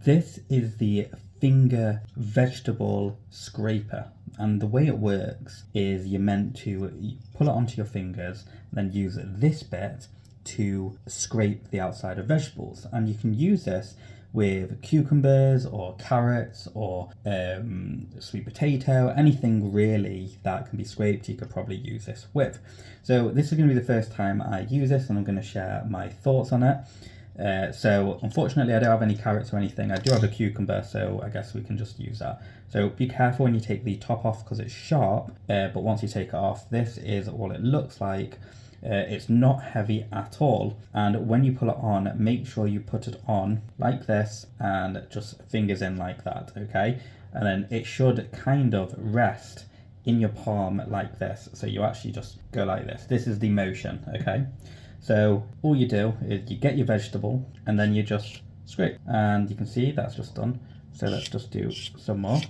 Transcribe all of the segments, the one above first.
This is the finger vegetable scraper, and the way it works is you're meant to pull it onto your fingers and then use this bit to scrape the outside of vegetables. And you can use this with cucumbers or carrots or sweet potato, anything really that can be scraped, you could probably use this with. So this is going to be the first time I use this, and I'm going to share my thoughts on it. So unfortunately I don't have any carrots or anything. I do have a cucumber, so I guess we can just use that. So be careful when you take the top off because it's sharp, but once you take it off, this is what it looks like. It's not heavy at all, and when you pull it on, make sure you put it on like this and just fingers in like that, okay? And then it should kind of rest in your palm like this, so you actually just go like this. This is the motion, okay? So all you do is you get your vegetable and then you just scrape, and you can see that's just done. So let's just do some more.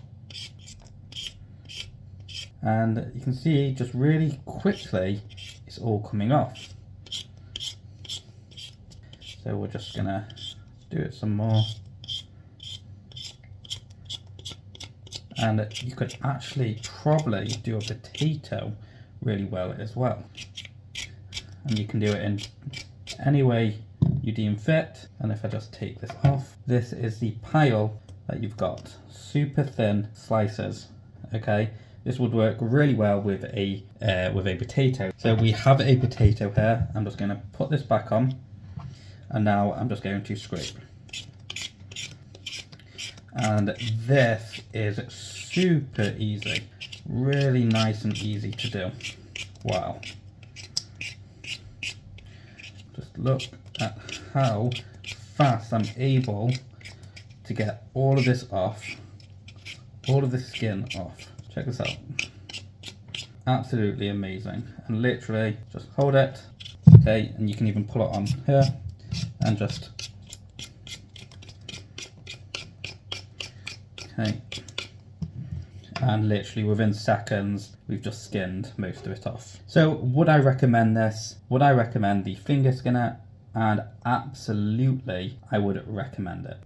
And you can see just really quickly it's all coming off. So we're just gonna do it some more. And you could actually probably do a potato really well as well. And you can do it in any way you deem fit. And if I just take this off, this is the pile that you've got. Super thin slices, okay? This would work really well with a potato. So we have a potato here. I'm just going to put this back on, and now I'm just going to scrape. And this is super easy, really nice and easy to do. Wow. Just look at how fast I'm able to get all of this off, all of the skin off. Check this out. Absolutely amazing. And literally just hold it, okay, and you can even pull it on here and just, okay. And literally within seconds, we've just skinned most of it off. So would I recommend this? Would I recommend the finger skinner? And absolutely, I would recommend it.